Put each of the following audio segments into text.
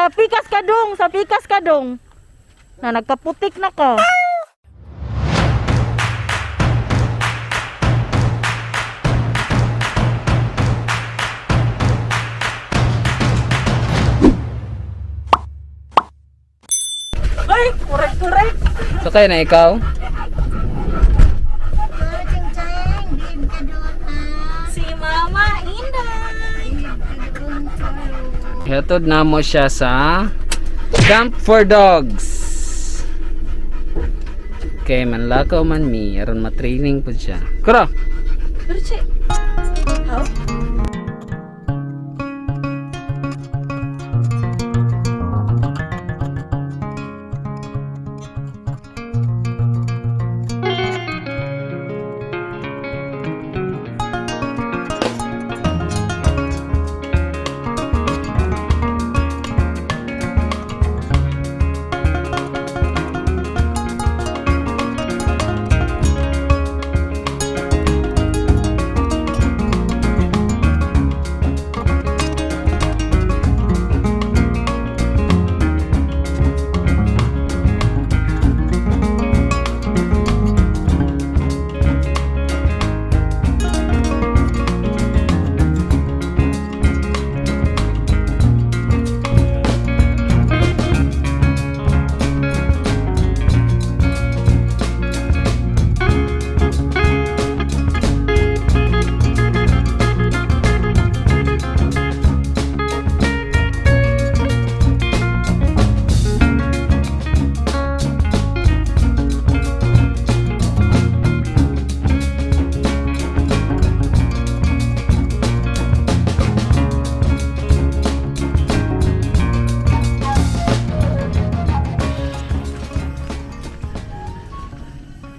Sa pikas ka dong. Na nagkaputik na ka. Ay, korek. Sakay na ikaw? Si Mama Inday. Hatod na mo siya sa Camp for Dogs. Okay, manlakaw man mi. Aron matraining po siya. Kuro! Kursi. How?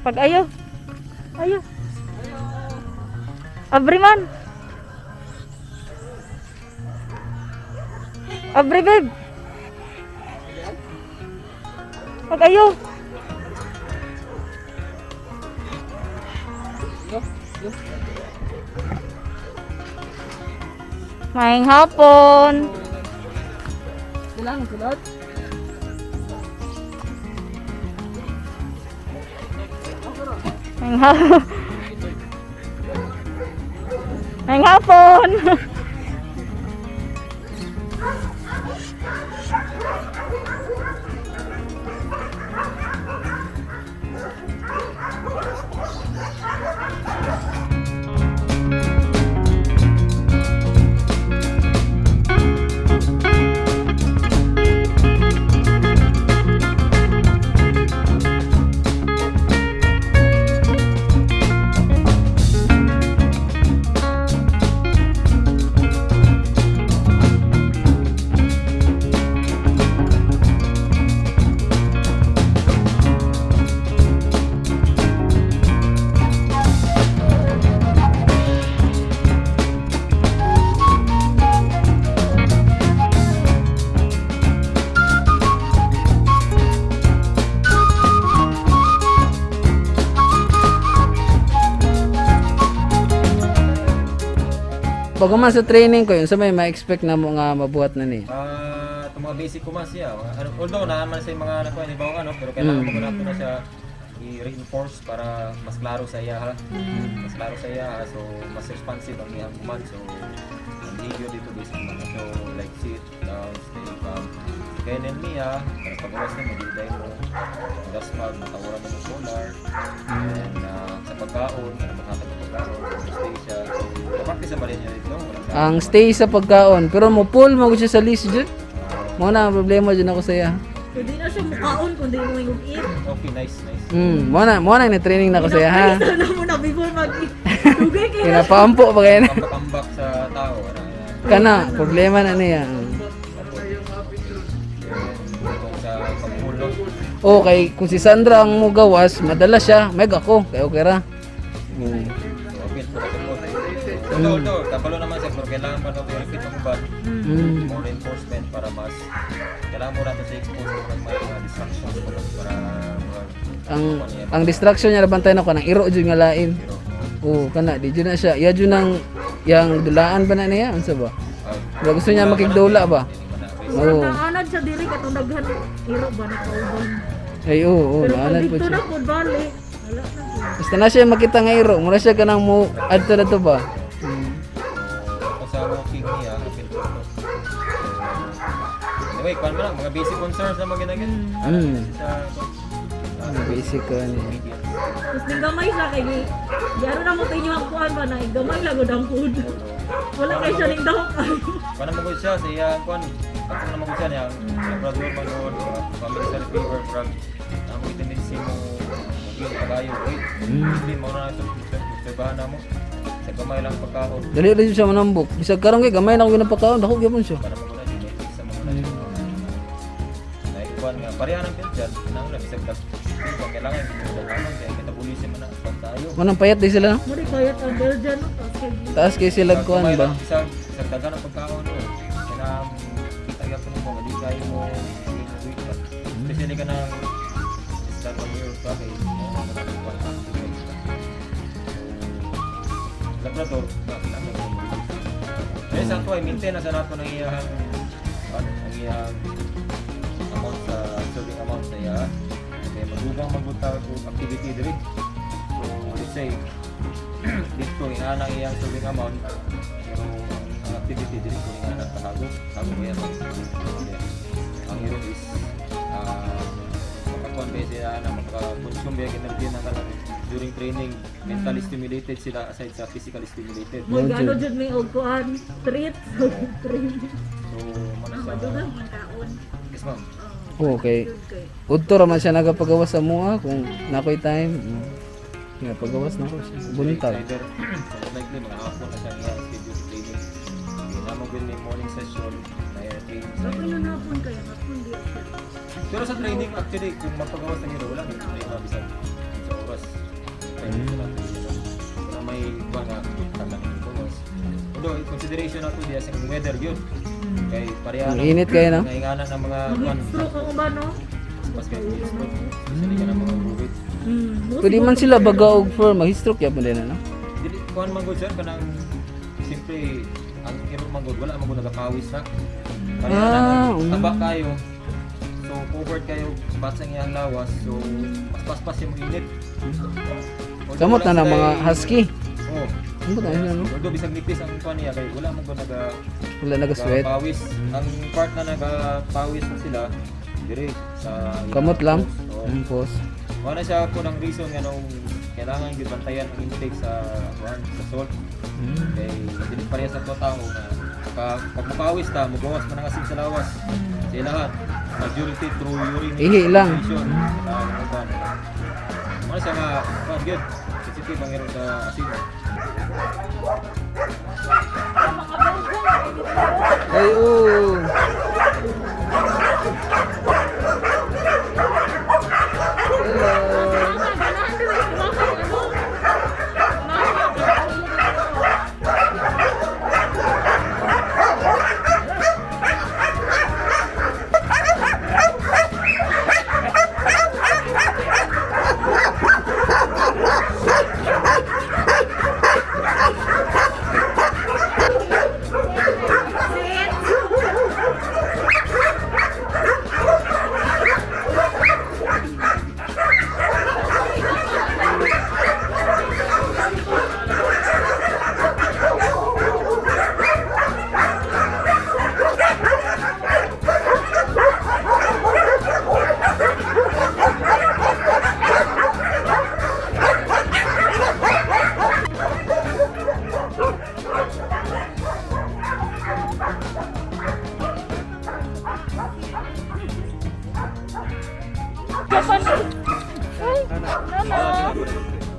Pag ayo. Abri man. Abri babe. Pag ayo. Maing hapon. Silang, sulod. Maing hapon. Pag sa training ko yun, sa may ma-expect na mo nga mabuhat na ni. Itong mga basic ko mas siya. Although naman sa mga nakuha ni Bawang pero kailangan mo na na siya i-reinforce para mas klaro sa iya ha. Mas klaro sa iya ha. So mas responsive ang iyang command. So ang video dito sa mga so like sit down, stay calm. Kaya niya, para pag-awas na mag-iday mo, gaspag, matawaran mo ng solar, and sa pagkaon, para makatag ng pagkaon, stay siya. So, kapag sa mali niya dito, Ang stay sa pagkaon, pero mo pull mo siya sa list dyan. Mo na ang problema dyan ako sa iya. Hindi na siya mukaon kundi mo yung okay, nice. Mo na ni-training na ko sa iya ha. Isa na mo na before mag-dugay kayo. Kinapampo pa kayo na. tambak sa tao. Kana, problema na niya. Sa pagpulong. Okay, kung si Sandra ang mugawas, madala siya. Meg ako, kaya okay ra. Okay, although, kabalo naman siya, pero kailangan mo na i-repeat ang bad. More reinforcement para mas, kailangan mo natin sa expose kung may distractions para Ang distraction niya nabantay na ko nang iro jud nga lain. Oh, kana di jud na siya. Ya jud nang yang dulaan ba na niya unsa ba? Ba gusto niya makigdula ba? Oh. Ana siya diri katong daghan iro ba na kauban. Ay oo, Pero pag naanan po dito siya. na po balik. Wala na po. Basta na siya makita nga iro, mura siya kanang mo adto na to ba? Ako sa walking niya, kapit ko. Anyway, kung ano mga basic concerns na maginagin. Sa Basic ko ano. media. Tapos ning gamay siya kay yaro na mo tinyo ang kuan ba na gamay lang gud ang food. Wala kay siya ning dahok. Paano mo siya sa iya kuan? Ako naman ko siya niya, labrador magod, family sa fever, frog. Ang tendency mo maging kabayo, hindi mo na obserbahan na mo. Sa gamay lang pagkaon. Dali rin siya manambok. Bisag karon kay gamay na ko ginapakaon, dako gyapon siya. Para mo na genetic sa mga na. Naikuan nga, pareha ng pinsan, kinahanglan bisag dag. Kailangan dito sa kanon kaya kita pulisin man ang pagtayo. Manang payat di sila. Mo di kayat ang Belgian no. Tapos kay Taas kay sila kuan ba? Isang dagan ng pagkaon no. Kaya kita gyapon mo hindi kayo mo especially ka ng start of your bagay. Labrador, kaya sa ito ay maintain na sa nato ng iyang amount sa serving amount sa iya. Kaya madugang magbutang activity diri. So let's say dito ina ang iyang serving amount pero ang activity diri ko ina na tahago ba yan ang hero is makakuan ba sila na makakonsume ba energy na kalang during training mentally stimulated sila aside sa physically stimulated. mo gano jud may og kuan treat. So mana sa Madugang man kaon. yes ma'am. Okay. Udto ra man siya nagapagawas sa mua kung nakoy time. Nga pagawas na ko siya. Buntag. Either so likely mga hapon na siya niya schedule training. Hindi mo bin morning session na training sa Ako na napon kaya napon di siya. pero sa training actually kung magpagawas ng hero wala hindi na mabisag sa oras. Training sa natin. Pero may mga tagal ng pagawas. Although in consideration nato diya sa weather yun. Kay pareha Ang init kayo na. ngainganan ng mga Mag-stroke ang uban no. pas kay stroke. Especially ka ng mga bukid. Pwede man sila baga og for mahistroke yapon din ano. Dili kuan man gud sir kanang siyempre ang irot man gud wala man gud nagakawis na. Pareha na taba kayo. So covered kayo bat sa iyang lawas. So mas paspas yung init. Kamot na ng mga husky. Oh. Ano ba tayo no? Although bisag nipis ang kuan niya kay wala man gud Wala naga-sweat. pawis. Ang part na nagapawis na sila dire sa Kamot lang. Oo. Pos. Wala siya po ng reason nga nung kailangan yung bantayan ang intake sa salt. Kay dili pareha sa to tao na pag mapawis ta, magawas pa ng asin sa lawas. Sa lahat, majority through urine. Ihi lang. Ano siya nga, good. Sensitive ang meron sa asin. Ay oo. Ay, nana.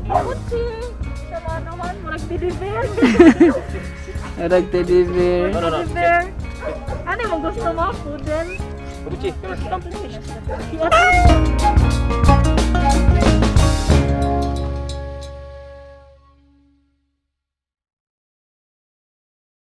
Kutsi. Sama naman, murag teddy-bear. Arag teddy bear. Teddy-bear. Ano yung gusto mo? Poodle? Kubuchi, kaya sa Si Ato.